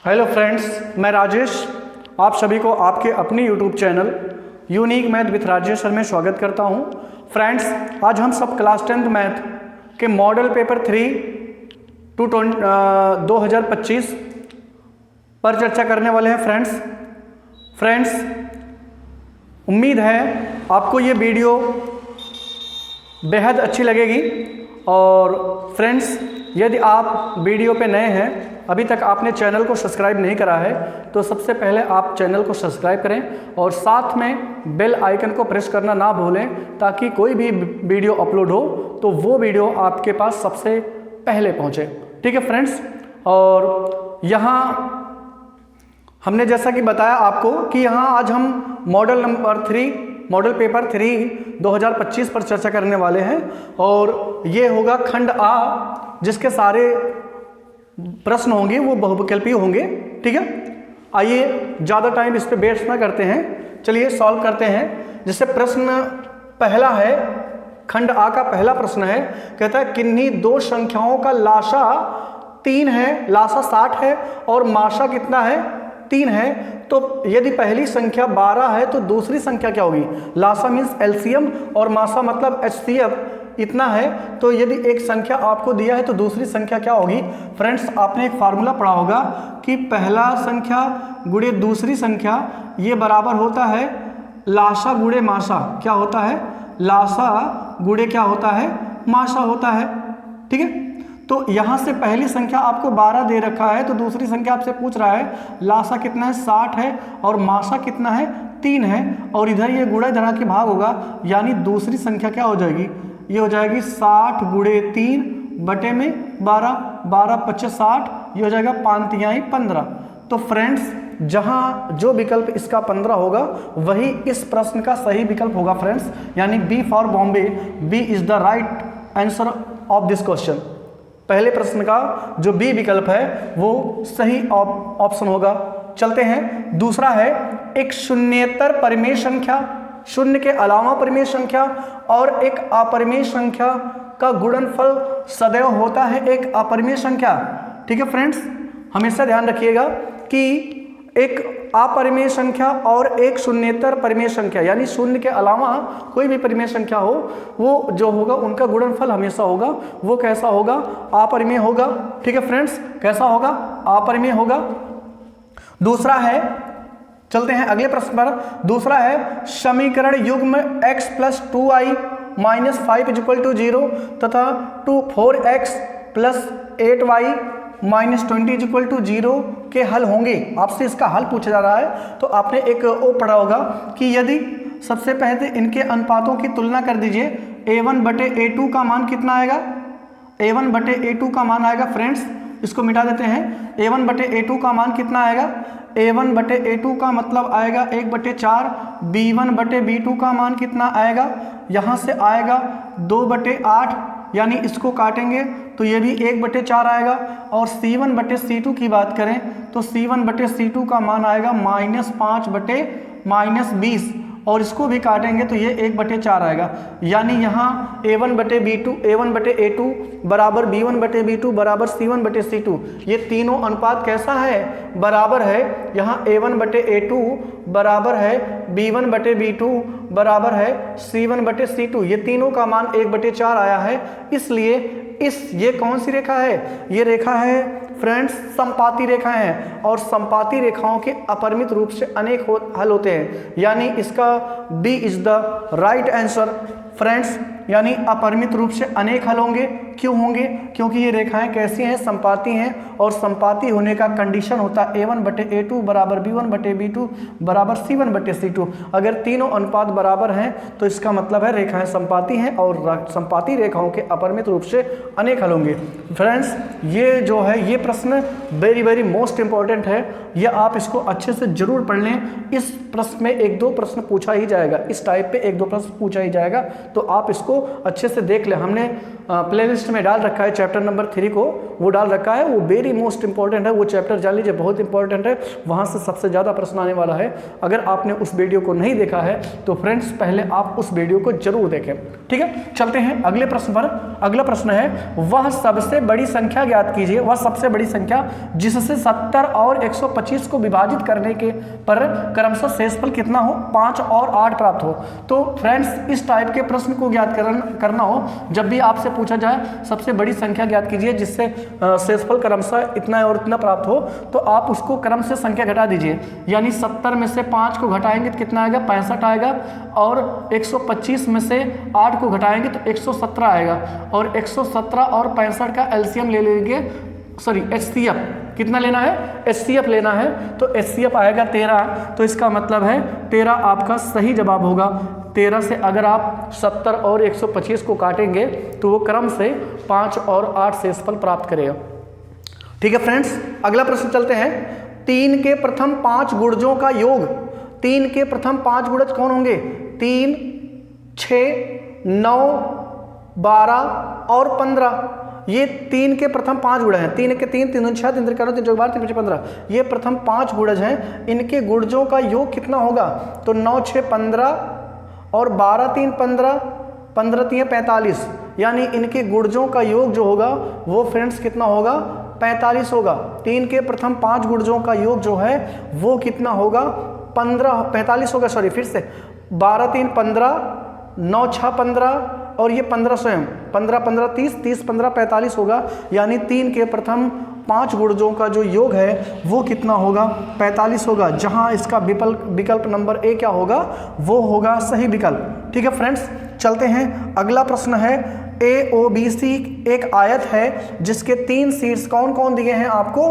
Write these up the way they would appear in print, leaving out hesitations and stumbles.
Hello friends, मैं राजेश आप सभी को आपके अपने YouTube channel unique math with Rajesh sir में स्वागत करता हूं। फ्रेंड्स, आज हम सब क्लास 10th मैथ के मॉडल पेपर 3 2025 पर चर्चा करने वाले हैं। फ्रेंड्स, उम्मीद है आपको ये वीडियो बेहद अच्छी लगेगी। और फ्रेंड्स, यदि आप वीडियो पे नए हैं, अभी तक आपने चैनल को सब्सक्राइब नहीं करा है, तो सबसे पहले आप चैनल को सब्सक्राइब करें और साथ में बेल आइकन को प्रेस करना ना भूलें, ताकि कोई भी वीडियो अपलोड हो तो वो वीडियो आपके पास सबसे पहले पहुंचे। ठीक है फ्रेंड्स, और यहाँ हमने जैसा कि बताया आपको कि यहाँ आज हम मॉडल पेपर 3 2025 पर चर्चा करने वाले हैं। और ये होगा खंड आ, जिसके सारे प्रश्न होंगे वो बहुविकल्पीय होंगे। ठीक है, आइए ज़्यादा टाइम इस पे वेस्ट ना करते हैं, चलिए सॉल्व करते हैं। जैसे प्रश्न पहला है, खंड आ का पहला प्रश्न है, कहता है किन्हीं दो संख्याओं का लासा 3 है, लासा 60 है और मासा कितना है 3 है। तो यदि पहली संख्या 12 है तो दूसरी संख्या क्या होगी? लासा मीन्स एलसीएम और मासा मतलब एचसीएफ इतना है। तो यदि एक संख्या आपको दिया है तो दूसरी संख्या क्या होगी? फ्रेंड्स, आपने एक फार्मूला पढ़ा होगा कि पहला संख्या गुणे दूसरी संख्या ये बराबर होता है लासा गुणे मासा। क्या होता है? लासा गुणे क्या होता है? मासा होता है। ठीक है, तो यहाँ से पहली संख्या आपको 12 दे रखा है, तो दूसरी संख्या आपसे पूछ रहा है लासा कितना है 60 है और मासा कितना है 3 है, और इधर ये गुणा इधर आके भाग होगा, यानी दूसरी संख्या क्या हो जाएगी? ये हो जाएगी 60 गुणे 3 बटे में 12, 12 25 60, ये हो जाएगा 5 तिहाई 15। तो फ्रेंड्स, जहाँ जो विकल्प इसका 15 होगा वही इस प्रश्न का सही विकल्प होगा फ्रेंड्स, यानी B for Bombay, B is the right answer of this question. पहले प्रश्न का जो बी विकल्प है वो सही ऑप्शन होगा। चलते हैं, दूसरा है एक शून्येतर परिमेय संख्या, शून्य के अलावा परिमेय संख्या और एक अपरिमेय संख्या का गुणनफल सदैव होता है एक अपरिमेय संख्या। ठीक है फ्रेंड्स, हमेशा ध्यान रखिएगा कि एक अपरिमेय संख्या और एक शून्येतर परिमेय संख्या, यानी शून्य के अलावा कोई भी परिमेय संख्या हो, वो जो होगा उनका गुणनफल हमेशा होगा। वो कैसा होगा? अपरिमेय होगा। ठीक है फ्रेंड्स, कैसा होगा? अपरिमेय होगा। दूसरा है, चलते हैं अगले प्रश्न पर। दूसरा है समीकरण युग्म x + 2i - 5 = 0 तथा 4x + 8y - 20 = 0 के हल होंगे। आपसे इसका हल पूछा जा रहा है। तो आपने एक वो पढ़ा होगा कि यदि सबसे पहले इनके अनुपातों की तुलना कर दीजिए, a1 बटे a2 का मान कितना आएगा? a1 बटे a2 का मान आएगा फ्रेंड्स, इसको मिटा देते हैं। a1 बटे a2 का मान कितना आएगा? a1 बटे a2 का मतलब आएगा 1/4। b1 बटे b2 का मान कितना आएगा? यहाँ से आएगा 2/8, यानी इसको काटेंगे तो ये भी 1/4 आएगा। और c1 बटे c2 की बात करें तो c1 बटे c2 का मान आएगा -5 बटे -20, और इसको भी काटेंगे तो ये 1/4 आएगा। यानी यहाँ a1 बटे a2 बराबर b1 बटे b2 बराबर c1 बटे c2, ये तीनों अनुपात कैसा है? बराबर है। यहाँ a1 बटे a2 बराबर है b1 बटे b2 बराबर है c1 बटे c2, ये तीनों का मान 1/4 आया है। इसलिए ये कौन सी रेखा है? ये रेखा है फ्रेंड्स समपाती रेखा है, और समपाती रेखाओं के अपरिमित रूप से अनेक हल होते हैं, यानी इसका B is the right answer friends, यानी अपरिमित रूप से अनेक हल होंगे। क्यों होंगे? क्योंकि ये रेखाएं कैसी हैं? समपाती हैं, और समपाती होने का कंडीशन होता है a1 बटे a2 बराबर b1 बटे b2 बराबर c1 बटे c2। अगर तीनों अनुपात बराबर हैं तो इसका मतलब है रेखाएं समपाती हैं, और समपाती रेखाओं के अपरिमित रूप से अनेक हल होंगे। फ्रेंड्स, ये जो है ये प्रश्न वेरी मोस्ट इंपॉर्टेंट है, ये आप इसको अच्छे से जरूर पढ़ लें। इस प्रश्न में 1-2 प्रश्न पूछा ही जाएगा, इस टाइप पे 1-2 प्रश्न पूछा ही जाएगा, तो आप इसको अच्छे से देख लें। हमने प्लेलिस्ट में डाल रखा है चैप्टर नंबर 3 को, वो डाल रखा है, वो वेरी मोस्ट इंपॉर्टेंट है, वो चैप्टर जान लीजिए, बहुत इंपॉर्टेंट है, वहाँ से सबसे ज़्यादा प्रश्न आने वाला है। अगर आपने उस वीडियो को नहीं देखा है तो फ्रेंड्स पहले आप उस वीडियो को जरूर देखें। ठीक है, चलते हैं अगले प्रश्न पर। अगला प्रश्न है, वह सबसे बड़ी संख्या ज्ञात कीजिए, वह सबसे बड़ी संख्या जिससे 70 और 125 को विभाजित करने के पर क्रमशः शेषफल कितना हो, 5 और 8 प्राप्त हो। तो फ्रेंड्स इस टाइप के प्रश्न को ज्ञात करना हो, जब भी आपसे पूछा जाए सबसे बड़ी संख्या ज्ञात कीजिए जिससे शेषफल क्रमशः इतना और इतना प्राप्त हो, तो आप उसको क्रम से संख्या घटा दीजिए। यानी 70 में से 5 को घटाएंगे तो कितना आएगा, 65 आएगा, और 125 में से 8 को घटाएंगे तो 117 आएगा, और 117 और 65 का एलसीएम ले लेंगे, सॉरी एचसीएफ कितना लेना है, एचसीएफ लेना है, तो एचसीएफ आएगा 13। तो इसका मतलब है 13 आपका सही जवाब होगा। 13 से अगर आप 70 और 125 को काटेंगे तो वो क्रम से 5 और 8 शेषफल प्राप्त करेगा। ठीक है फ्रेंड्स, अगला प्रश्न चलते हैं। 3 के प्रथम 5 गुणजों का योग, 3 के प्रथम 5 गुणज कौन होंगे, 3, 6, 9, 12 और 15। ये 3 के प्रथम 5 गुणज हैं, 3 के 3, 3 दूनी 6, 3 3 3 12 3 15, ये प्रथम 5 गुणज हैं। इनके गुणजों का योग कितना होगा, तो 9 6 15 और 12 3 15, 15 3 45, यानी इनके गुणजों का योग जो होगा वो फ्रेंड्स कितना होगा, 45 होगा। 3 के प्रथम 5 गुणजों का योग जो है वो कितना होगा, 45 होगा, सॉरी फिर से 12 3 15, 9 6 15 और ये 15 स्वयं 15 15 30, 30 15 45 होगा। यानी 3 के प्रथम 5 गुणजों का जो योग है वो कितना होगा, 45 होगा, जहां इसका विकल्प नंबर ए क्या होगा, वो होगा सही विकल्प। ठीक है फ्रेंड्स, चलते हैं। अगला प्रश्न है, AOBC एक आयत है जिसके 3 शीर्ष कौन कौन दिए हैं आपको,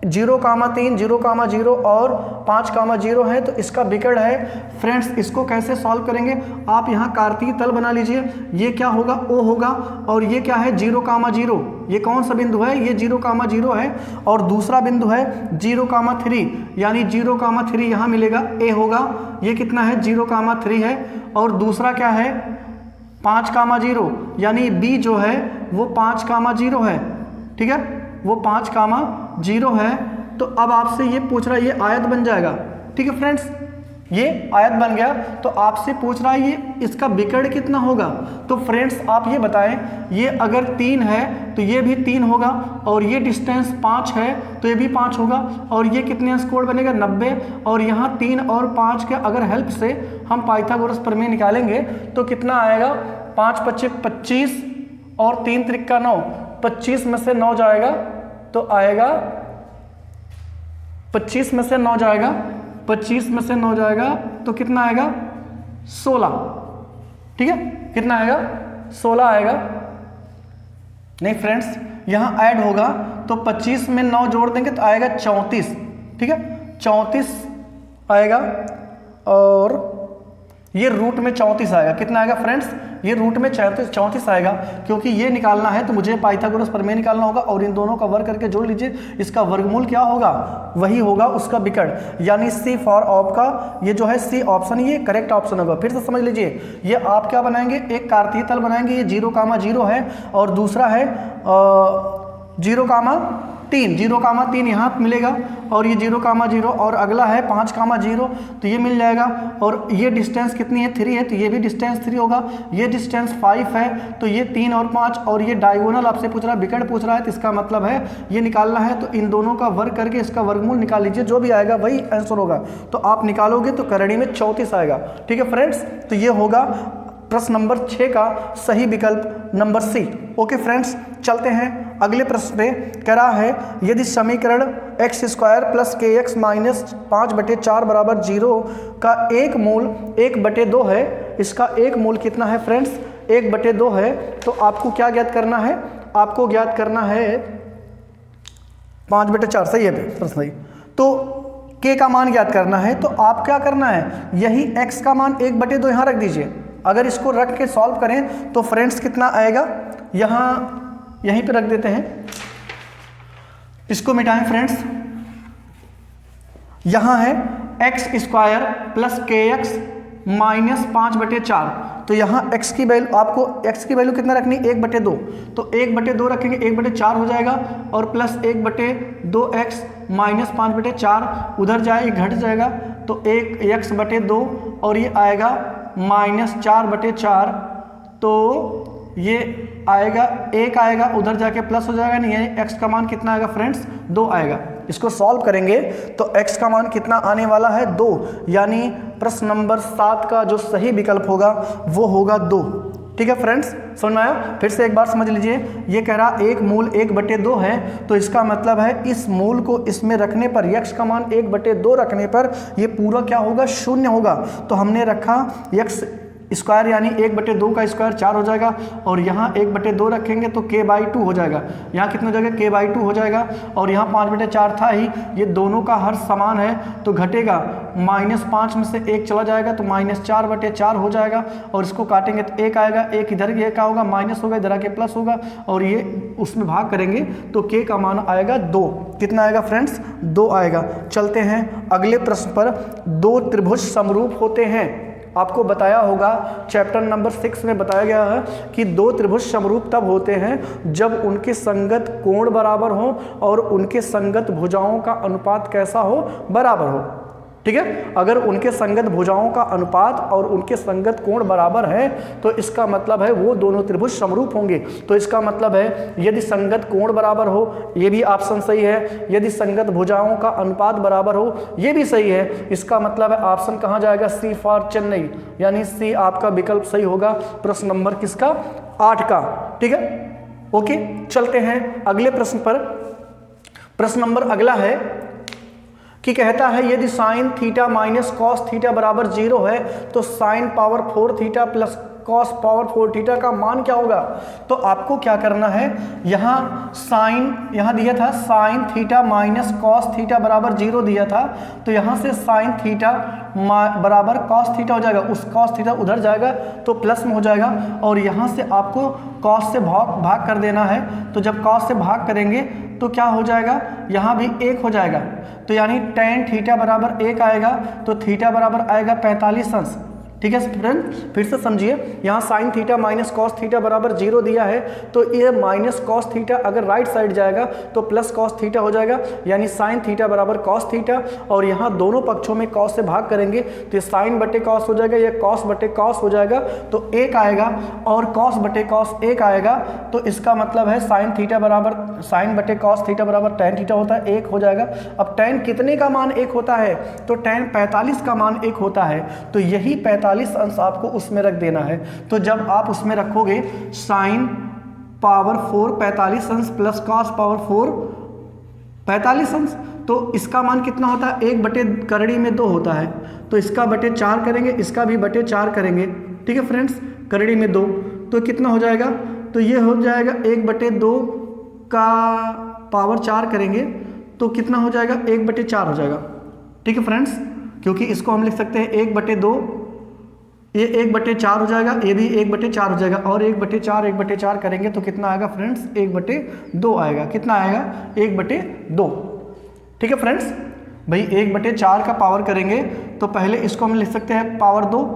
0,3, 0,0 और 5,0 है, तो इसका विकर्ण है। फ्रेंड्स इसको कैसे सॉल्व करेंगे, आप यहाँ कार्तीय तल बना लीजिए। ये क्या होगा, O होगा, और ये क्या है 0,0, ये कौन सा बिंदु है, ये 0,0 है, और दूसरा बिंदु है 0,3, यानी 0,3 यहाँ मिलेगा, A होगा। ये कितना है, 0,3 है, और दूसरा क्या है 5,0, यानी B जो है वो 5,0 है। ठीक है, वो 5,0 है। तो अब आपसे ये पूछ रहा है, ये आयत बन जाएगा। ठीक है फ्रेंड्स, ये आयत बन गया, तो आपसे पूछ रहा है ये इसका विकर्ण कितना होगा। तो फ्रेंड्स आप ये बताएं, ये अगर 3 है तो ये भी 3 होगा, और ये डिस्टेंस 5 है तो ये भी 5 होगा, और ये कितने अंश कोण बनेगा, 90, और यहाँ 3 और 5 के अगर हेल्प से हम पाइथागोरस प्रमेय निकालेंगे तो कितना आएगा, 5 25 25 और 3 त्रिका 9, 25 में से 9 जाएगा तो आएगा 25 में से 9 जाएगा, 25 में से 9 जाएगा तो कितना आएगा, 16। ठीक है, कितना आएगा, 16 आएगा। नहीं फ्रेंड्स, यहाँ ऐड होगा तो 25 में 9 जोड़ देंगे तो आएगा 34। ठीक है, 34 आएगा, और ये रूट में 34 आएगा। कितना आएगा फ्रेंड्स, ये रूट में 34 आएगा, क्योंकि ये निकालना है तो मुझे पाइथागोरस प्रमेय निकालना होगा, और इन दोनों का वर्ग करके जोड़ लीजिए। इसका वर्गमूल क्या होगा, वही होगा उसका विकर्ण, यानी सी फॉर ऑफ का ये जो है सी ऑप्शन, ये करेक्ट ऑप्शन होगा। फिर से समझ लीजिए, ये आप क्या बनाएंगे, एक कार्तीय तल बनाएंगे, ये 0,0 है, और दूसरा है 0,3, 0,3 यहाँ मिलेगा, और ये 0,0, और अगला है 5,0 तो ये मिल जाएगा, और ये डिस्टेंस कितनी है, 3 है, तो ये भी डिस्टेंस 3 होगा। ये डिस्टेंस 5 है, तो ये 3 और 5, और ये डायगोनल आपसे पूछ रहा है, विकर्ण पूछ रहा है, तो इसका मतलब है ये निकालना है, तो इन दोनों का वर्ग करके इसका वर्गमूल निकाल लीजिए, जो भी आएगा वही आंसर होगा। तो आप निकालोगे तो करणी में 34 आएगा। ठीक है फ्रेंड्स, तो ये होगा प्रश्न नंबर 6 का सही विकल्प नंबर सी। ओके फ्रेंड्स, चलते हैं अगले प्रश्न पे। कह रहा है, यदि समीकरण x² + kx - 5/4 = 0 का एक मूल 1/2 है, इसका एक मूल कितना है फ्रेंड्स, 1/2 है, तो आपको क्या ज्ञात करना है, आपको ज्ञात करना है 5/4, सही है प्रश्न सही। तो k का मान ज्ञात करना है, तो आप क्या करना है, यही x का मान 1/2 यहाँ रख दीजिए। अगर इसको रख के सॉल्व करें तो फ्रेंड्स कितना आएगा, यहाँ यहीं पे रख देते हैं, इसको मिटाएं फ्रेंड्स, यहाँ है एक्स स्क्वायर प्लस के एक्स माइनस 5/4। तो यहाँ x की वैल्यू, आपको x की वैल्यू कितना रखनी, 1/2। तो 1/2 रखेंगे, 1/4 हो जाएगा और प्लस 1/2x माइनस 5/4 उधर जाए घट जाएगा तो 1x/2 और ये आएगा माइनस 4/4। तो ये आएगा 1 आएगा, उधर जाके प्लस हो जाएगा, नहीं यानी x का मान कितना आएगा फ्रेंड्स, 2 आएगा। इसको सॉल्व करेंगे तो x का मान कितना आने वाला है, 2, यानी प्रश्न नंबर 7 का जो सही विकल्प होगा वो होगा 2। ठीक है फ्रेंड्स, समझ में आया? फिर से एक बार समझ लीजिए, ये कह रहा 1 मूल 1/2 है, तो इसका मतलब है इस मूल को इसमें रखने पर, x का मान 1/2 रखने पर ये पूरा क्या होगा, 0 होगा। तो हमने रखा x स्क्वायर यानी 1/2 का स्क्वायर 4 हो जाएगा और यहाँ 1/2 रखेंगे तो k/2 हो जाएगा। यहाँ कितना हो जाएगा, k/2 हो जाएगा और यहाँ 5/4 था ही, ये दोनों का हर समान है तो घटेगा, -5 में से 1 चला जाएगा तो -4/4 हो जाएगा और इसको काटेंगे तो 1 आएगा, 1 इधर ये क्या होगा, माइनस होगा, इधर आके प्लस होगा और ये उसमें भाग करेंगे तो k का मान आएगा 2। कितना आएगा फ्रेंड्स, 2 आएगा। चलते हैं अगले प्रश्न पर। 2 त्रिभुज समरूप होते हैं। आपको बताया होगा चैप्टर नंबर 6 में बताया गया है कि 2 त्रिभुज समरूप तब होते हैं जब उनके संगत कोण बराबर हो और उनके संगत भुजाओं का अनुपात कैसा हो, बराबर हो। ठीक है, अगर उनके संगत भुजाओं का अनुपात और उनके संगत कोण बराबर है तो इसका मतलब है वो दोनों त्रिभुज समरूप होंगे। तो इसका मतलब है यदि संगत कोण बराबर हो, ये भी ऑप्शन सही है, यदि संगत भुजाओं का अनुपात बराबर हो, ये भी सही है। इसका मतलब है ऑप्शन कहाँ जाएगा, सी फॉर चेन्नई, यानी सी आपका विकल्प सही होगा प्रश्न नंबर किसका, 8 का। ठीक है, ओके, चलते हैं अगले प्रश्न पर। प्रश्न नंबर अगला है कि कहता है यदि sine theta minus cos theta बराबर 0 है तो sine power 4 theta plus cos power 4 theta का मान क्या होगा। तो आपको क्या करना है, यहाँ साइन, यहाँ दिया था sine theta minus cos theta बराबर 0 दिया था, तो यहाँ से साइन थीटा बराबर कॉस थीटा हो जाएगा, उस कॉस थीटा उधर जाएगा तो प्लस में हो जाएगा और यहाँ से आपको कॉस से भाग कर देना है। तो जब कॉस से भाग करेंगे तो क्या हो जाएगा, यहाँ भी 1 हो जाएगा, तो यानी tan थीटा बराबर 1 आएगा, तो थीटा बराबर आएगा 45 अंश। ठीक है फ्रेंड, फिर से समझिए, यहाँ sine theta minus cos theta बराबर 0 दिया है, तो ये माइनस कॉस थीटा अगर राइट साइड जाएगा तो प्लस कॉस थीटा हो जाएगा, यानी साइन थीटा बराबर कॉस थीटा, और यहाँ दोनों पक्षों में कॉस से भाग करेंगे तो ये साइन बटे कॉस हो जाएगा, ये कॉस बटे कॉस हो जाएगा, तो 1 आएगा और कॉस बटे कॉस 1 आएगा। तो इसका मतलब है साइन थीटा बराबर साइन बटे कॉस थीटा बराबर tan थीटा होता है, 1 हो जाएगा। अब tan कितने का मान 1 होता है, तो tan 45 का मान 1 होता है, तो यही 45 अंश आपको उसमें रख देना है। तो जब आप उसमें रखोगे साइन पावर 4 45 अंश प्लस कॉस पावर 4 45 अंश, तो इसका मान कितना होता है, 1 बटे करड़ी में 2 होता है, तो इसका बटे 4 करेंगे, इसका भी बटे 4 करेंगे। ठीक है फ्रेंड्स, करड़ी में 2, तो कितना हो जाएगा, तो ये हो जाएगा 1 बटे 2 का पावर 4 करेंगे तो कितना हो जाएगा, 1 बटे 4 हो जाएगा। ठीक है फ्रेंड्स, क्योंकि इसको हम लिख सकते हैं 1 बटे 2, ये 1 बटे 4 हो जाएगा, ये भी 1 बटे 4 हो जाएगा, और 1 बटे 4 करेंगे तो कितना आएगा फ्रेंड्स, 1 बटे 2 आएगा। कितना आएगा, 1 बटे 2। ठीक है फ्रेंड्स, भाई 1 बटे 4 का पावर करेंगे तो पहले इसको हम लिख सकते हैं पावर 2,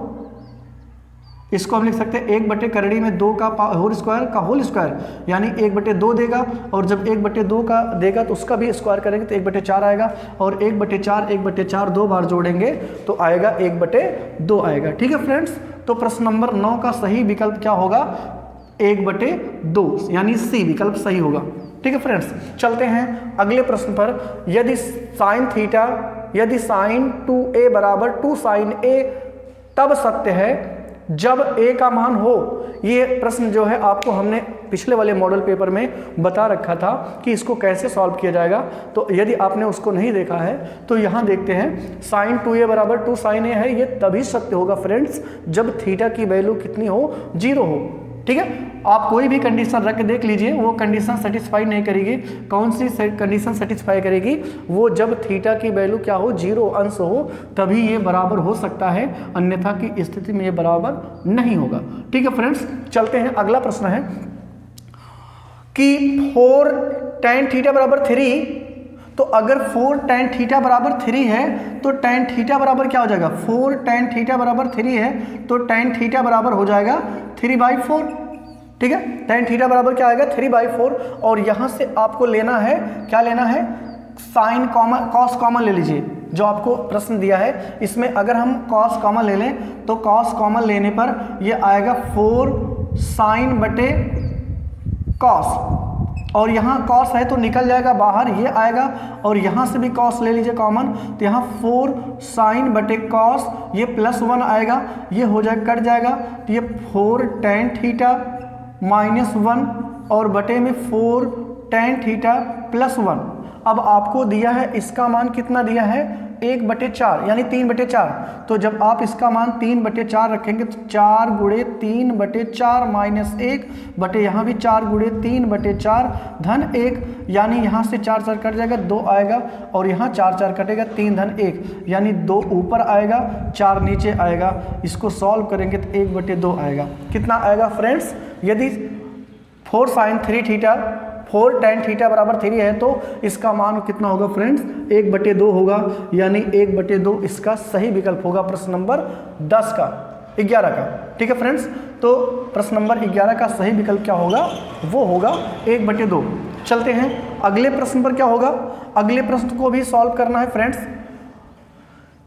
इसको हम लिख सकते हैं 1 बटे करड़ी में 2 का होल स्क्वायर, यानी 1 बटे 2 देगा, और जब 1 बटे 2 का देगा तो उसका भी स्क्वायर करेंगे तो 1 बटे 4 आएगा, और 1 बटे 4 2 बार जोड़ेंगे तो आएगा 1 बटे 2 आएगा। ठीक है फ्रेंड्स, तो प्रश्न नंबर 9 का सही विकल्प क्या होगा, 1 बटे 2, यानी सी विकल्प सही होगा। ठीक है फ्रेंड्स, चलते हैं अगले प्रश्न पर। यदि साइन 2a बराबर 2 साइन a तब सत्य है जब a का मान हो। ये प्रश्न जो है आपको हमने पिछले वाले मॉडल पेपर में बता रखा था कि इसको कैसे सॉल्व किया जाएगा, तो यदि आपने उसको नहीं देखा है तो यहाँ देखते हैं। साइन 2a बराबर 2 साइन a है, ये तभी सत्य होगा फ्रेंड्स जब थीटा की वैल्यू कितनी हो, 0 हो। ठीक है, आप कोई भी कंडीशन रख के देख लीजिए, वो कंडीशन सेटिस्फाई नहीं करेगी। कौन सी कंडीशन सेटिस्फाई करेगी, वो जब थीटा की वैल्यू क्या हो, 0 अंश हो, तभी ये बराबर हो सकता है, अन्यथा की स्थिति में ये बराबर नहीं होगा। ठीक है फ्रेंड्स, चलते हैं अगला प्रश्न है कि 4 tan थीटा बराबर 3, तो अगर 4 tan थीटा बराबर 3 है तो tan थीटा बराबर क्या हो जाएगा, 4 tan थीटा बराबर 3 है तो tan थीटा बराबर हो जाएगा 3/4। ठीक है, tan थीटा बराबर क्या आएगा, 3/4। और यहाँ से आपको लेना है, क्या लेना है, साइन कॉमन, कॉस कॉमन ले लीजिए। जो आपको प्रश्न दिया है इसमें अगर हम कॉस कॉमन ले लें तो कॉस कॉमन लेने पर ये आएगा 4 साइन बटे कॉस, और यहाँ कॉस है तो निकल जाएगा बाहर, ये आएगा। और यहाँ से भी कॉस ले लीजिए कॉमन, तो यहाँ 4 साइन बटे कॉस, ये +1 आएगा, ये हो जाएगा, कट जाएगा, तो ये 4 tan थीटा -1 और बटे में 4 tan थीटा +1। अब आपको दिया है इसका मान कितना दिया है, 1/4 यानी 3/4। तो जब आप इसका मान 3/4 रखेंगे तो 4 × 3/4 -1 बटे यहाँ भी 4 × 3/4 धन 1, यानी यहाँ से 4 4 कट जाएगा, 2 आएगा, और यहाँ 4 4 कटेगा, 3 धन 1 यानी 2 ऊपर आएगा, 4 नीचे आएगा। इसको सॉल्व करेंगे तो 1/2 आएगा। कितना आएगा फ्रेंड्स, यदि 4 sin 3 थीटा 4 tan थीटा बराबर 3 है तो इसका मान कितना होगा फ्रेंड्स, 1/2 होगा, यानी 1/2 इसका सही विकल्प होगा प्रश्न नंबर 11 का। ठीक है फ्रेंड्स, तो प्रश्न नंबर 11 का सही विकल्प क्या होगा, वो होगा 1/2। चलते हैं अगले प्रश्न पर। क्या होगा, अगले प्रश्न को भी सॉल्व करना है फ्रेंड्स,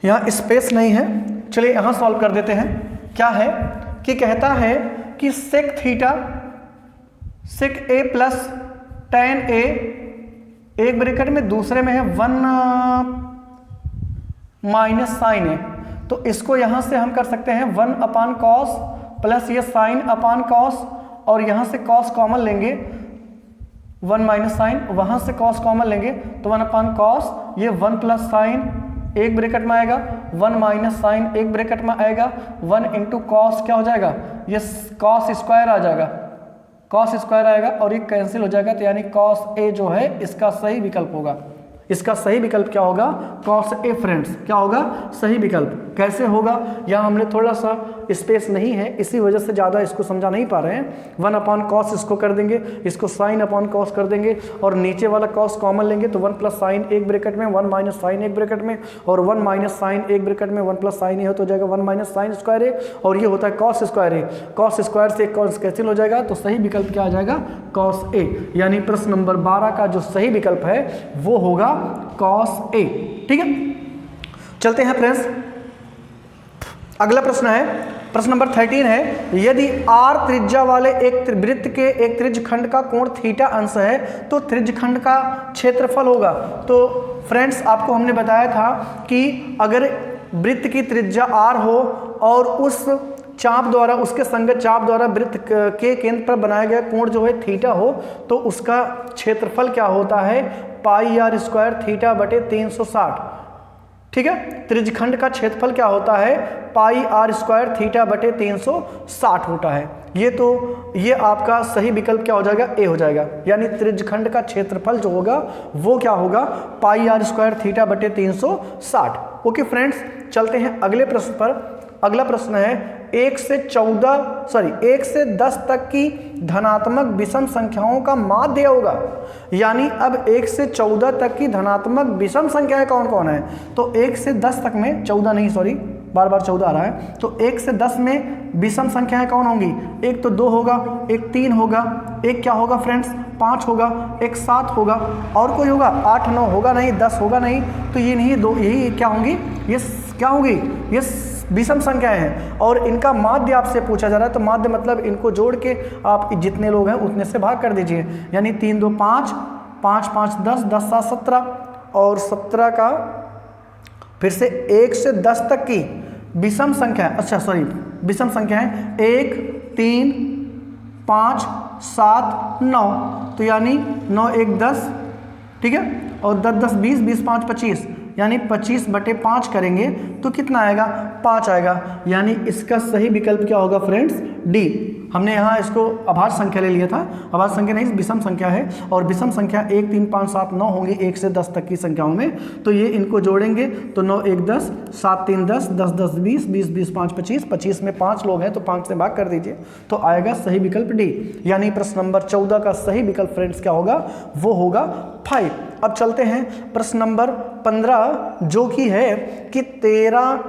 यहाँ स्पेस नहीं है, चलिए यहाँ सॉल्व कर देते हैं। क्या है कि कहता है कि sec theta sec a plus tan a, एक ब्रैकेट में दूसरे में है 1 माइनस साइन ए, तो इसको यहां से हम कर सकते हैं 1/cos प्लस ये साइन अपान कॉस, और यहां से cos कॉमन लेंगे, 1 माइनस साइन, वहां से cos कॉमन लेंगे तो 1/cos, ये 1 प्लस साइन एक ब्रैकेट में आएगा, 1 माइनस साइन एक ब्रैकेट में आएगा, 1 × cos क्या हो जाएगा, ये cos स्क्वायर आ जाएगा, cos स्क्वायर आएगा और ये कैंसिल हो जाएगा, तो यानी cos a जो है इसका सही विकल्प होगा। इसका सही विकल्प क्या होगा, cos a फ्रेंड्स, क्या होगा सही विकल्प। कैसे होगा, यहाँ हमने थोड़ा सा स्पेस नहीं है इसी वजह से ज़्यादा इसको समझा नहीं पा रहे हैं। 1/cos इसको कर देंगे, इसको sin अपान cos कर देंगे, और नीचे वाला cos कॉमन लेंगे तो 1 प्लस साइन एक ब्रैकेट में, 1 माइनस साइन एक ब्रैकेट में, और 1 माइनस साइन एक ब्रैकेट में, 1 प्लस साइन ये हो जाएगा 1 माइनस साइन स्क्वायर ए, और ये होता है cos स्क्वायर ए, cos स्क्वायर से cos कैंसिल हो जाएगा, तो सही विकल्प क्या आ जाएगा, cos a। यानी प्रश्न नंबर 12 का जो सही विकल्प है वो होगा cos a। ठीक है, चलते हैं फ्रेंड्स, अगला प्रश्न है, प्रश्न नंबर 13 है, यदि r त्रिज्या वाले एक वृत्त के एक त्रिज्यखंड का कोण थीटा अंश है तो त्रिज्यखंड का क्षेत्रफल होगा। तो फ्रेंड्स आपको हमने बताया था कि अगर वृत्त की त्रिज्या r हो और उस चाप द्वारा, उसके संगत चाप द्वारा वृत्त के केंद्र पर बनाया गया कोण जो है थीटा हो, तो उसका क्षेत्रफल क्या होता है, πr² थीटा बटे 360। ठीक है, त्रिज्यखंड का क्षेत्रफल क्या होता है, πr² थीटा बटे 360 होता है। ये आपका सही विकल्प क्या हो जाएगा, ए हो जाएगा। यानी त्रिज्यखंड का क्षेत्रफल जो होगा वो क्या होगा, πr² थीटा बटे 360। ओके फ्रेंड्स, चलते हैं अगले प्रश्न पर। अगला प्रश्न है, 1 से 10 तक की धनात्मक विषम संख्याओं का माध्य होगा। यानी अब 1 से 14 तक की धनात्मक विषम संख्याएं कौन कौन है, तो 1 से 10 तक में 14 नहीं, सॉरी बार 14 आ रहा है, तो 1 से 10 में विषम संख्याएं कौन होंगी, एक तो 2 होगा, एक 3 होगा, एक क्या होगा फ्रेंड्स 5 होगा, एक 7 होगा, और कोई होगा 8 9 होगा नहीं, 10 होगा नहीं, तो ये नहीं, दो यही क्या होंगी, ये क्या होंगी, ये विषम संख्याएं हैं। और इनका माध्य आपसे पूछा जा रहा है, तो माध्य मतलब इनको जोड़ के आप जितने लोग हैं उतने से भाग कर दीजिए। यानी 3 2 5, 5 5 10, 10 7 17, और 17 का फिर से 1 से 10 तक की विषम संख्या, अच्छा सॉरी विषम संख्या है 1 3 5 7 9, तो यानी 9 1 10, ठीक है, और 10 10 20, 20 5 25, यानी 25/5 करेंगे तो कितना आएगा, 5 आएगा। यानी इसका सही विकल्प क्या होगा फ्रेंड्स, डी। हमने यहाँ इसको अभाज्य संख्या ले लिया था, अभाज्य संख्या नहीं विषम संख्या है, और विषम संख्या 1 3 5 7 9 होंगी 1 से 10 तक की संख्याओं में, तो ये इनको जोड़ेंगे तो 9 1 10, 7 3 10, 10 10 20, 20 20 5 25, 25 में 5 लोग हैं तो 5 से भाग कर दीजिए तो आएगा सही विकल्प डी। यानी प्रश्न नंबर 14 का सही विकल्प फ्रेंड्स क्या होगा, वो होगा 5। अब चलते हैं प्रश्न नंबर 15, जो कि है कि 13,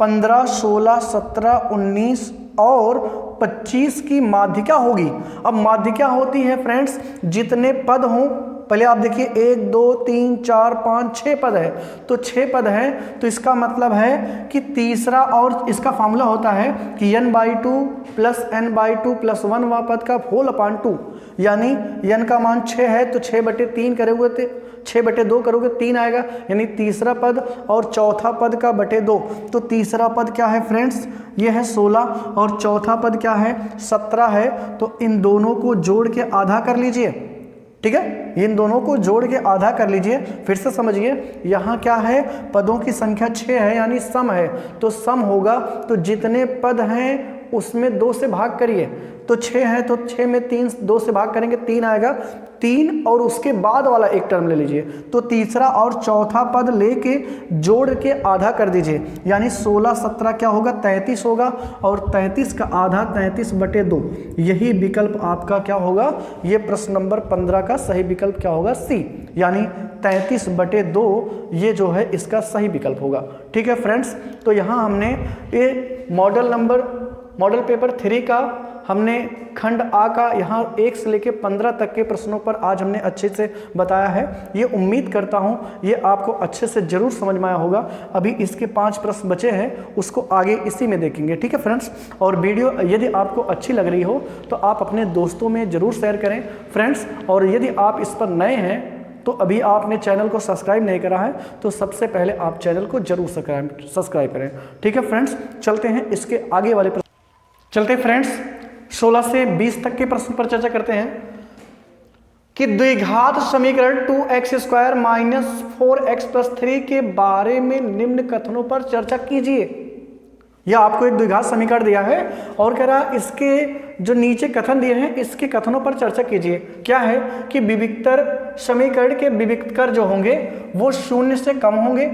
15, 16, 17, 19 और 25 की माध्यिका होगी। अब माध्यिका होती है फ्रेंड्स जितने पद हों, पहले आप देखिए 1, 2, 3, 4, 5, 6 पद है, तो 6 पद है, तो इसका मतलब है कि तीसरा, और इसका फॉर्मूला होता है कि n/2 प्लस n/2 प्लस 1 वा पद का होल अपॉन 2, यानी n का मान 6 है तो 6/3 करोगे तो 6/2 करोगे 3 आएगा, यानी तीसरा पद और चौथा पद का बटे 2। तो तीसरा पद क्या है फ्रेंड्स, ये है 16 और चौथा पद क्या है 17 है, तो इन दोनों को जोड़ के आधा कर लीजिए। ठीक है, इन दोनों को जोड़ के आधा कर लीजिए। फिर से समझिए, यहाँ क्या है, पदों की संख्या 6 है यानी सम है, तो सम होगा तो जितने पद हैं उसमें 2 से भाग करिए, तो 6 है तो 6 में 3 2 से भाग करेंगे 3 आएगा, 3 और उसके बाद वाला एक टर्म ले लीजिए, तो तीसरा और चौथा पद लेके जोड़ के आधा कर दीजिए, यानी 16, 17 क्या होगा 33 होगा, और 33 का आधा 33/2, यही विकल्प आपका क्या होगा, ये प्रश्न नंबर 15 का सही विकल्प क्या होगा, सी, यानी 33/2 ये जो है इसका सही विकल्प होगा। ठीक है फ्रेंड्स, तो यहाँ हमने ये मॉडल पेपर 3 का हमने खंड आ का यहाँ 1 से लेकर 15 तक के प्रश्नों पर आज हमने अच्छे से बताया है। ये उम्मीद करता हूँ ये आपको अच्छे से जरूर समझ में आया होगा। अभी इसके 5 प्रश्न बचे हैं, उसको आगे इसी में देखेंगे। ठीक है फ्रेंड्स, और वीडियो यदि आपको अच्छी लग रही हो तो आप अपने दोस्तों में ज़रूर शेयर करें फ्रेंड्स, और यदि आप इस पर नए हैं तो अभी आपने चैनल को सब्सक्राइब नहीं करा है तो सबसे पहले आप चैनल को जरूर सब्सक्राइब करें। ठीक है फ्रेंड्स, चलते हैं इसके आगे वाले चलते फ्रेंड्स 16 से 20 तक के प्रश्न पर चर्चा करते हैं कि द्विघात समीकरण 2x² - 4x + 3 के बारे में निम्न कथनों पर चर्चा कीजिए। यह आपको एक द्विघात समीकरण दिया है और कह रहा इसके जो नीचे कथन दिए हैं इसके कथनों पर चर्चा कीजिए। क्या है कि विविक्तर समीकरण के विविक्तर जो होंगे वो 0 से कम होंगे,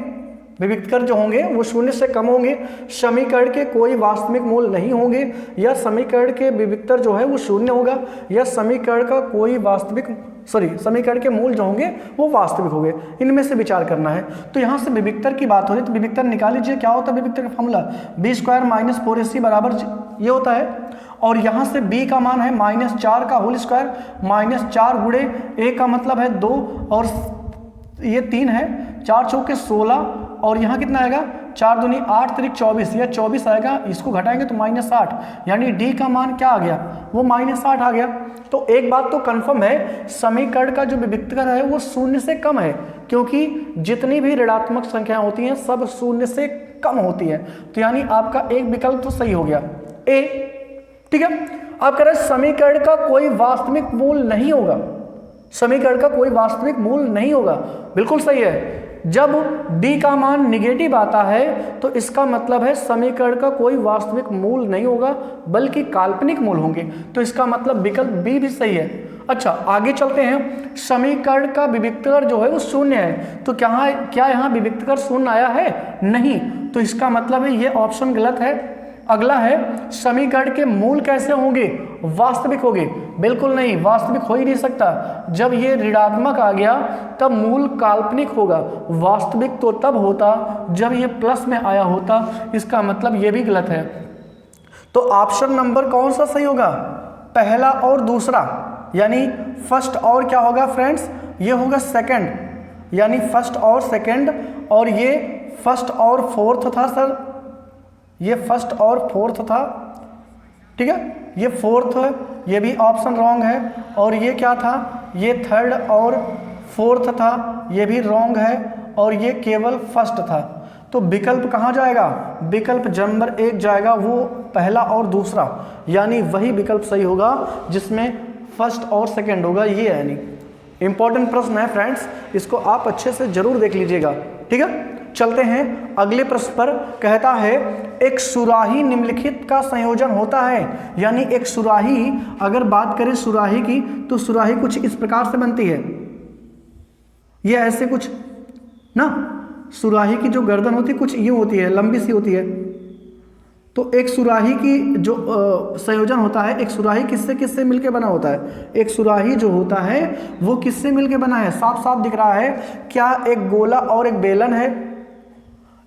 विविक्तर जो होंगे वो 0 से कम होंगे, समीकरण के कोई वास्तविक मूल नहीं होंगे, या समीकरण के विविक्तर जो है वो 0 होगा, या समीकरण का कोई समीकरण के मूल जो होंगे वो वास्तविक होंगे। इनमें से विचार करना है। तो यहाँ से विविक्तर की बात हो रही है तो विविक्तर निकाल लीजिए। क्या होता है विविक्तर का फॉर्मूला, b² - 4ac बराबर ये होता है, और यहाँ से b का मान है -4 का होल स्क्वायर, -4 गुणे a का मतलब है 2 और ये 3 है, 4 चौके 16, और यहाँ कितना आएगा 4 दूनी 8 3 24, या 24 आएगा, इसको घटाएंगे तो -8, यानी d का मान क्या आ गया, वो -8 आ गया। तो एक बात तो कंफर्म है, समीकरण का जो विविक्तर है वो 0 से कम है, क्योंकि जितनी भी ऋणात्मक संख्याएं होती हैं सब 0 से कम होती है, तो यानी आपका एक विकल्प तो सही हो गया ए। ठीक है, आप कह रहे हैं समीकरण का कोई वास्तविक मूल नहीं होगा, समीकरण का कोई वास्तविक मूल नहीं होगा, बिल्कुल सही है। जब d का मान निगेटिव आता है तो इसका मतलब है समीकरण का कोई वास्तविक मूल नहीं होगा बल्कि काल्पनिक मूल होंगे, तो इसका मतलब विकल्प बी भी सही है। अच्छा आगे चलते हैं, समीकरण का विविक्तर जो है वो 0 है, तो क्या यहाँ विविक्तर 0 आया है, नहीं, तो इसका मतलब है ये ऑप्शन गलत है। अगला है, समीकरण के मूल कैसे होंगे, वास्तविक होंगे, बिल्कुल नहीं, वास्तविक हो ही नहीं सकता। जब ये ऋणात्मक आ गया तब मूल काल्पनिक होगा, वास्तविक तो तब होता जब ये प्लस में आया होता, इसका मतलब ये भी गलत है। तो ऑप्शन नंबर कौन सा सही होगा, पहला और दूसरा, यानी फर्स्ट और क्या होगा फ्रेंड्स, ये होगा सेकंड, यानी फर्स्ट और सेकंड, और ये फर्स्ट और फोर्थ था सर, ये फर्स्ट और फोर्थ था, ठीक है, ये फोर्थ है, ये भी ऑप्शन रॉन्ग है, और ये क्या था, ये थर्ड और फोर्थ था, ये भी रॉन्ग है, और ये केवल फर्स्ट था। तो विकल्प कहाँ जाएगा, विकल्प नंबर 1 जाएगा, वो पहला और दूसरा, यानी वही विकल्प सही होगा जिसमें फर्स्ट और सेकंड होगा, ये यानी इंपॉर्टेंट प्रश्न है फ्रेंड्स, इसको आप अच्छे से जरूर देख लीजिएगा। ठीक है, चलते हैं अगले प्रश्न पर। कहता है एक सुराही निम्नलिखित का संयोजन होता है, यानी एक सुराही, अगर बात करें सुराही की तो सुराही कुछ इस प्रकार से बनती है, ये ऐसे कुछ ना, सुराही की जो गर्दन होती है कुछ यूं होती है, लंबी सी होती है, तो एक सुराही की जो संयोजन होता है, एक सुराही किससे किससे मिलके बना होता है? एक सुराही जो होता है वो किससे मिलके बना है? साफ साफ दिख रहा है। क्या एक गोला और एक बेलन है?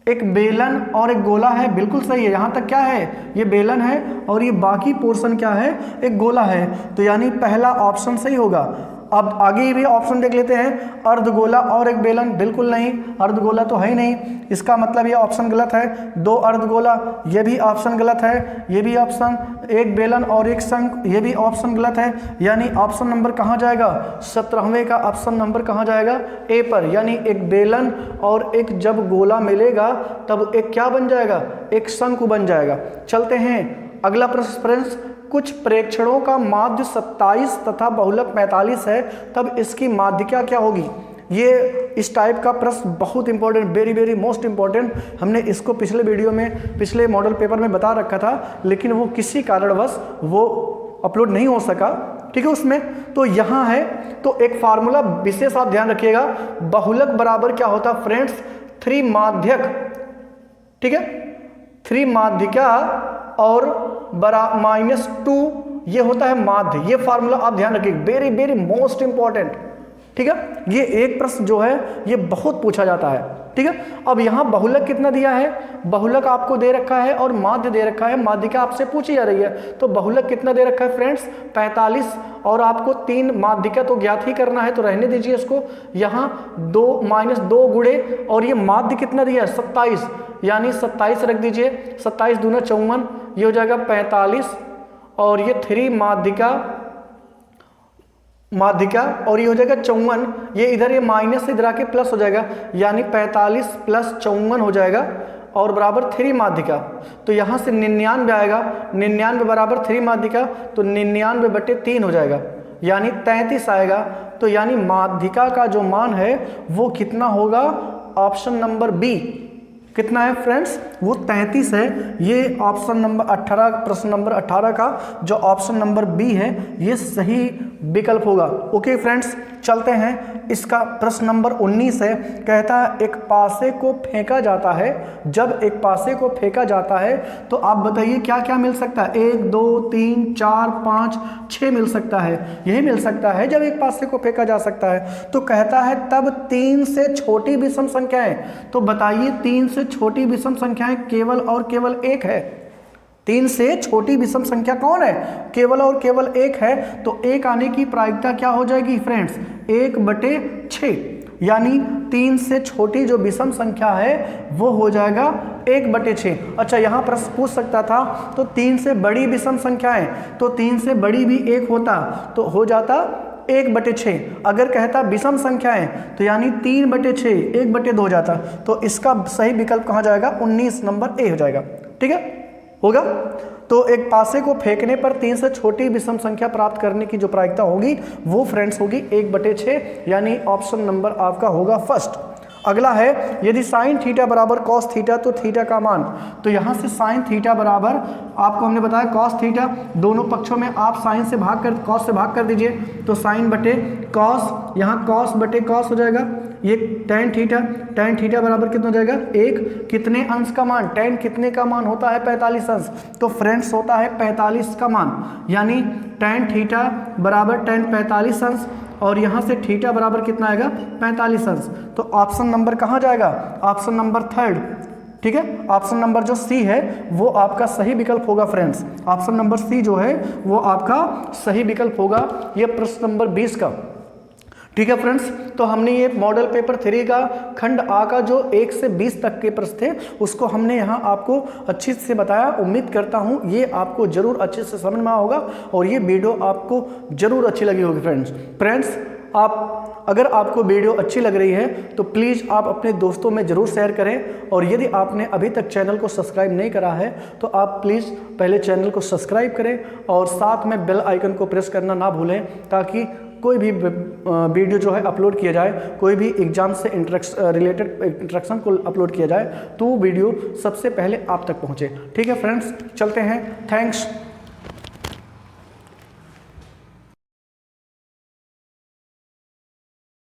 एक बेलन और एक गोला है, बिल्कुल सही है। यहाँ तक क्या है? ये बेलन है और ये बाकी पोर्शन क्या है? एक गोला है। तो यानी पहला ऑप्शन सही होगा। अब आगे भी ऑप्शन देख लेते हैं। अर्धगोला और एक बेलन, बिल्कुल नहीं, अर्धगोला तो है ही नहीं, इसका मतलब ये ऑप्शन गलत है। दो अर्धगोला, ये भी ऑप्शन गलत है। ये भी ऑप्शन, एक बेलन और एक शंख, ये भी ऑप्शन गलत है। यानी ऑप्शन नंबर कहाँ जाएगा? 17वें का ऑप्शन नंबर कहाँ जाएगा? ए पर। यानी एक बेलन और एक जब गोला मिलेगा तब एक क्या बन जाएगा? एक शंख बन जाएगा। चलते हैं अगला प्रश्न फ्रेंड्स। कुछ प्रेक्षणों का माध्य 27 तथा बहुलक 45 है, तब इसकी माध्यिका क्या होगी? ये इस टाइप का प्रश्न बहुत important, very very most important. हमने इसको पिछले वीडियो में, पिछले मॉडल पेपर में बता रखा था, लेकिन वो किसी कारणवश वो अपलोड नहीं हो सका, ठीक है उसमें। तो यहाँ है, तो एक फार्मूला विशेष आप ध्यान रखिएगा। बहुलक बराबर क्या होता है फ्रेंड्स? 3 माध्यक, ठीक है, 3 माध्यिका और -2 ये होता है माध्य। ये फार्मूला आप ध्यान रखिए, वेरी वेरी मोस्ट इंपॉर्टेंट, ठीक है। ये एक प्रश्न जो है ये बहुत पूछा जाता है, ठीक है। अब यहाँ बहुलक कितना दिया है? बहुलक आपको दे रखा है और माध्य दे रखा है, माध्यिका आपसे पूछी जा रही है। तो बहुलक कितना दे रखा है फ्रेंड्स? 45, और आपको 3 माध्यिका तो ज्ञात ही करना है, तो रहने दीजिए इसको। यहाँ 2 -2 गुणे, और ये माध्य कितना दिया है? 27, यानी 27 रख दीजिए। 27 दूना 54, ये हो जाएगा 45, और ये 3 माध्यिका और ये हो जाएगा 54। ये इधर ये माइनस इधर आके प्लस हो जाएगा, यानी 45 + 54 हो जाएगा, और बराबर 3 माध्यिका। तो यहाँ से 99 आएगा, 99 बराबर 3 माध्यिका, तो 99/3 हो जाएगा, यानी 33 आएगा। तो यानी माध्यिका का जो मान है वो कितना होगा? ऑप्शन नंबर बी कितना है फ्रेंड्स? वो 33 है। ये ऑप्शन नंबर 18, प्रश्न नंबर 18 का जो ऑप्शन नंबर बी है ये सही विकल्प होगा। ओके फ्रेंड्स, चलते हैं। इसका प्रश्न नंबर 19 है। कहता है एक पासे को फेंका जाता है, जब एक पासे को फेंका जाता है तो आप बताइए क्या क्या मिल सकता है? 1 2 3 4 5 6 मिल सकता है। यही मिल सकता है जब एक पासे को फेंका जा सकता है। तो कहता है तब 3 से छोटी विषम संख्याएं, तो बताइए 3 से छोटी विषम संख्याएं केवल और केवल 1 है। 3 से छोटी विषम संख्या कौन है? केवल और केवल 1 है। तो 1 आने की प्रायिकता क्या हो जाएगी फ्रेंड्स? 1/6, यानी 3 से छोटी जो विषम संख्या है वो हो जाएगा 1/6। अच्छा, यहाँ प्रश्न पूछ सकता था तो 3 से बड़ी विषम संख्या है, तो 3 से बड़ी भी 1 होता तो हो जाता 1/6। अगर कहता विषम संख्या है तो यानी 3/6, 1/2 हो जाता। तो इसका सही विकल्प कहाँ जाएगा? 19 नंबर ए हो जाएगा, ठीक है, होगा। तो एक पासे को फेंकने पर 3 से छोटी विषम संख्या प्राप्त करने की जो प्रायिकता होगी वो फ्रेंड्स होगी 1/6, यानी ऑप्शन नंबर आपका होगा फर्स्ट। अगला है यदि साइन थीटा बराबर कॉस थीटा तो थीटा का मान। तो यहाँ से साइन थीटा बराबर आपको हमने बताया कॉस थीटा, दोनों पक्षों में आप साइन से भाग कर कॉस से भाग कर दीजिए, तो साइन बटे कॉस, यहाँ कॉस बटे कॉस हो जाएगा। ये टेन थीटा बराबर कितना हो जाएगा? 1। कितने अंश का मान? टेन कितने का मान होता है? 45 अंश। तो फ्रेंड्स होता है 45 का मान, यानी टेन थीटा बराबर टेन 45 अंश, और यहाँ से थीटा बराबर कितना आएगा? 45 अंश। तो ऑप्शन नंबर कहाँ जाएगा? ऑप्शन नंबर 3, ठीक है। ऑप्शन नंबर जो सी है वो आपका सही विकल्प होगा फ्रेंड्स। ऑप्शन नंबर सी जो है वो आपका सही विकल्प होगा, ये प्रश्न नंबर 20 का, ठीक है फ्रेंड्स। तो हमने ये मॉडल पेपर 3 का खंड आ का जो 1 से 20 तक के प्रश्न थे उसको हमने यहाँ आपको अच्छी से बताया। उम्मीद करता हूँ ये आपको जरूर अच्छे से समझ में आया होगा और ये वीडियो आपको जरूर अच्छी लगी होगी फ्रेंड्स। आप अगर आपको वीडियो अच्छी लग रही है तो प्लीज़ आप अपने दोस्तों में ज़रूर शेयर करें, और यदि आपने अभी तक चैनल को सब्सक्राइब नहीं करा है तो आप प्लीज़ पहले चैनल को सब्सक्राइब करें और साथ में बेल आइकन को प्रेस करना ना भूलें, ताकि कोई भी वीडियो जो है अपलोड किया जाए, कोई भी एग्जाम से रिलेटेड इंस्ट्रक्शन को अपलोड किया जाए तो वीडियो सबसे पहले आप तक पहुँचे, ठीक है फ्रेंड्स। चलते हैं, थैंक्स।